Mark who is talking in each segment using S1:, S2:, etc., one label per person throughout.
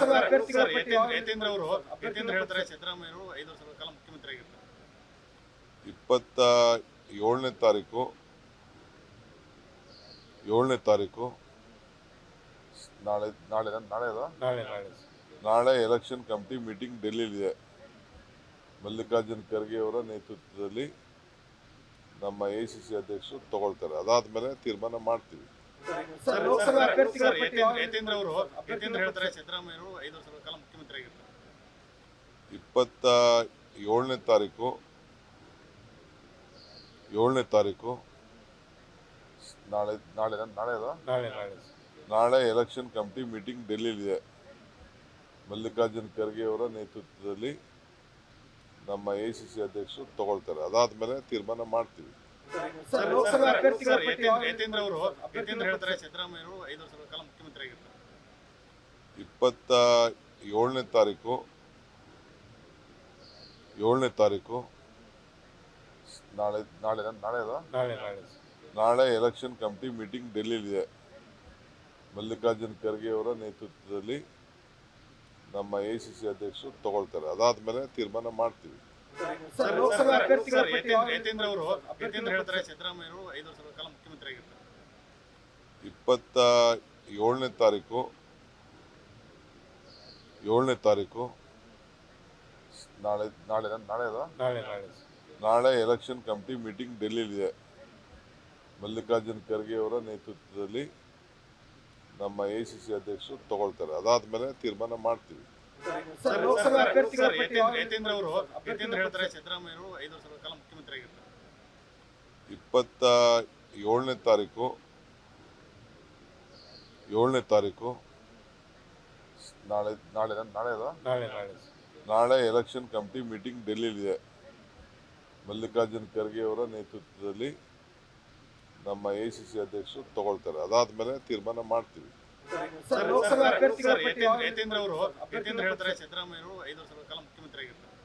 S1: ಲೋಕಸಭಾ ಅಭ್ಯರ್ಥಿಗಳ ಪಟ್ಟಿ
S2: ಯತೀಂದ್ರ ಅವರು ಹೇಳ್ತಾರೆ ಸಿದ್ದರಾಮಯ್ಯರು 5 ವರ್ಷಗಳ ಕಾಲ ಮುಖ್ಯಮಂತ್ರಿ ಆಗಿರ್ತಾರೆ.
S3: 27ನೇ ತಾರೀಕು ನಾಳೆ ಎಲೆಕ್ಷನ್ ಕಮಿಟಿ ಮೀಟಿಂಗ್ ಡೆಲ್ಲಿಲಿದೆ. ಮಲ್ಲಿಕಾರ್ಜುನ್ ಖರ್ಗೆ ಅವರ ನೇತೃತ್ವದಲ್ಲಿ ನಮ್ಮ ಎಐಸಿಸಿ ಅಧ್ಯಕ್ಷರು ತಗೊಳ್ತಾರೆ. ಅದಾದ್ಮೇಲೆ ತೀರ್ಮಾನ ಮಾಡ್ತೀವಿ.
S1: ಲೋಕಸಭಾ ಅಭ್ಯರ್ಥಿಗಳ ಪಟ್ಟಿ
S2: ಯತೀಂದ್ರ ಹೇಳ್ತಾರೆ ಸಿದ್ದರಾಮಯ್ಯರು 5 ವರ್ಷಗಳ ಕಾಲ ಮುಖ್ಯಮಂತ್ರಿ ಆಗಿರ್ತಾರೆ.
S3: 27ನೇ ತಾರೀಕು ನಾಳೆ ಎಲೆಕ್ಷನ್ ಕಮಿಟಿ ಮೀಟಿಂಗ್ ಡೆಲ್ಲಿಲಿದೆ. ಮಲ್ಲಿಕಾರ್ಜುನ್ ಖರ್ಗೆ ಅವರ ನೇತೃತ್ವದಲ್ಲಿ ನಮ್ಮ ಎಐಸಿಸಿ ಅಧ್ಯಕ್ಷರು ತಗೊಳ್ತಾರೆ. ಅದಾದ್ಮೇಲೆ ತೀರ್ಮಾನ ಮಾಡ್ತೀವಿ.
S1: ಲೋಕಸಭಾ ಅಭ್ಯರ್ಥಿಗಳ ಪಟ್ಟಿ
S2: ಯತೀಂದ್ರ ಹೇಳ್ತಾರೆ ಸಿದ್ದರಾಮಯ್ಯರು 5 ವರ್ಷಗಳ ಕಾಲ ಮುಖ್ಯಮಂತ್ರಿ ಆಗಿರ್ತಾರೆ.
S3: 27ನೇ ತಾರೀಕು ನಾಳೆ ಎಲೆಕ್ಷನ್ ಕಮಿಟಿ ಮೀಟಿಂಗ್ ಡೆಲ್ಲಿಲಿದೆ. ಮಲ್ಲಿಕಾರ್ಜುನ್ ಖರ್ಗೆ ಅವರ ನೇತೃತ್ವದಲ್ಲಿ ನಮ್ಮ ಎಐಸಿಸಿ ಅಧ್ಯಕ್ಷರು ತಗೊಳ್ತಾರೆ. ಅದಾದ್ಮೇಲೆ ತೀರ್ಮಾನ ಮಾಡ್ತೀವಿ.
S1: ಲೋಕಸಭಾ ಅಭ್ಯರ್ಥಿಗಳ ಪಟ್ಟಿ
S2: ಯತೀಂದ್ರ ಹೇಳ್ತಾರೆ ಸಿದ್ದರಾಮಯ್ಯರು 5 ವರ್ಷಗಳ ಕಾಲ ಮುಖ್ಯಮಂತ್ರಿ ಆಗಿರ್ತಾರೆ.
S3: 27ನೇ ತಾರೀಕು ನಾಳೆ ಎಲೆಕ್ಷನ್ ಕಮಿಟಿ ಮೀಟಿಂಗ್ ಡೆಲ್ಲಿಲಿದೆ. ಮಲ್ಲಿಕಾರ್ಜುನ್ ಖರ್ಗೆ ಅವರ ನೇತೃತ್ವದಲ್ಲಿ ನಮ್ಮ ಎಐಸಿಸಿ ಅಧ್ಯಕ್ಷರು ತಗೊಳ್ತಾರೆ. ಅದಾದ್ಮೇಲೆ ತೀರ್ಮಾನ ಮಾಡ್ತೀವಿ.
S1: ಲೋಕಸಭಾ ಅಭ್ಯರ್ಥಿಗಳ ಪಟ್ಟಿ
S2: ಯತೀಂದ್ರ ಹೇಳ್ತಾರೆ ಸಿದ್ದರಾಮಯ್ಯರು 5 ವರ್ಷಗಳ ಕಾಲ ಮುಖ್ಯಮಂತ್ರಿ ಆಗಿರ್ತಾರೆ.
S3: 27ನೇ ತಾರೀಕು ನಾಳೆ ಎಲೆಕ್ಷನ್ ಕಮಿಟಿ ಮೀಟಿಂಗ್ ಡೆಲ್ಲಿಲಿದೆ. ಮಲ್ಲಿಕಾರ್ಜುನ್ ಖರ್ಗೆ ಅವರ ನೇತೃತ್ವದಲ್ಲಿ ನಮ್ಮ ಎಐಸಿಸಿ ಅಧ್ಯಕ್ಷರು ತಗೊಳ್ತಾರೆ. ಅದಾದ್ಮೇಲೆ ತೀರ್ಮಾನ ಮಾಡ್ತೀವಿ.
S1: ಲೋಕಸಭಾ ಅಭ್ಯರ್ಥಿಗಳ ಪಟ್ಟಿ
S2: ಯತೀಂದ್ರ ಹೇಳ್ತಾರೆ ಸಿದ್ದರಾಮಯ್ಯರು 5 ವರ್ಷಗಳ ಕಾಲ ಮುಖ್ಯಮಂತ್ರಿ ಆಗಿರ್ತಾರೆ.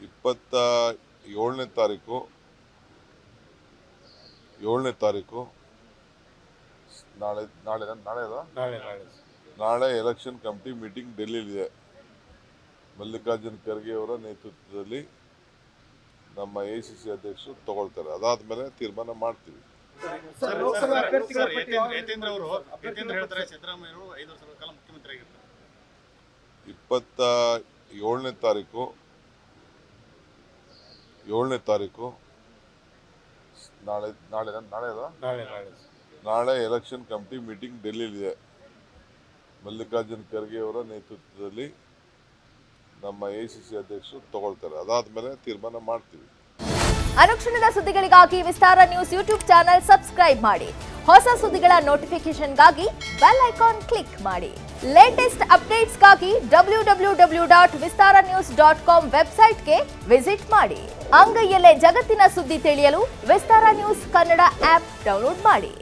S3: 27ನೇ ತಾರೀಕು ನಾಳೆ ಎಲೆಕ್ಷನ್ ಕಮಿಟಿ ಮೀಟಿಂಗ್ ಡೆಲ್ಲಿಲಿದೆ. ಮಲ್ಲಿಕಾರ್ಜುನ್ ಖರ್ಗೆ ಅವರ ನೇತೃತ್ವದಲ್ಲಿ ನಮ್ಮ ಎಐಸಿಸಿ ಅಧ್ಯಕ್ಷರು ತಗೊಳ್ತಾರೆ. ಅದಾದ್ಮೇಲೆ ತೀರ್ಮಾನ ಮಾಡ್ತೀವಿ.
S1: ಲೋಕಸಭಾ ಅಭ್ಯರ್ಥಿಗಳ ಪಟ್ಟಿ
S2: ಯತೀಂದ್ರ ಹೇಳ್ತಾರೆ ಸಿದ್ದರಾಮಯ್ಯರು 5 ವರ್ಷಗಳ ಕಾಲ ಮುಖ್ಯಮಂತ್ರಿ ಆಗಿರ್ತಾರೆ.
S3: 27ನೇ ತಾರೀಕು ನಾಳೆ ಎಲೆಕ್ಷನ್ ಕಮಿಟಿ ಮೀಟಿಂಗ್ ಡೆಲ್ಲಿಲಿದೆ. ಮಲ್ಲಿಕಾರ್ಜುನ್ ಖರ್ಗೆ ಅವರ ನೇತೃತ್ವದಲ್ಲಿ ನಮ್ಮ ಎಐಸಿಸಿ ಅಧ್ಯಕ್ಷರು ತಗೊಳ್ತಾರೆ. ಅದಾದ್ಮೇಲೆ ತೀರ್ಮಾನ ಮಾಡ್ತೀವಿ.
S4: ಅನುಕ್ಷಣದ ಸುದ್ದಿಗಳಿಗಾಗಿ ವಿಸ್ತಾರ ನ್ಯೂಸ್ ಯೂಟ್ಯೂಬ್ ಚಾನೆಲ್ ಸಬ್ಸ್ಕ್ರೈಬ್ ಮಾಡಿ. ಹೊಸ ಸುದ್ದಿಗಳ ನೋಟಿಫಿಕೇಶನ್ಗಾಗಿ ಬೆಲ್ ಐಕಾನ್ ಕ್ಲಿಕ್ ಮಾಡಿ. ಲೇಟೆಸ್ಟ್ ಅಪ್ಡೇಟ್ಸ್ಗಾಗಿ www.vistaranews.com ವೆಬ್ಸೈಟ್ಗೆ ವಿಸಿಟ್ ಮಾಡಿ. ಅಂಗೈಯಲ್ಲೇ ಜಗತ್ತಿನ ಸುದ್ದಿ ತಿಳಿಯಲು ವಿಸ್ತಾರ ನ್ಯೂಸ್ ಕನ್ನಡ ಆಪ್ ಡೌನ್ಲೋಡ್ ಮಾಡಿ.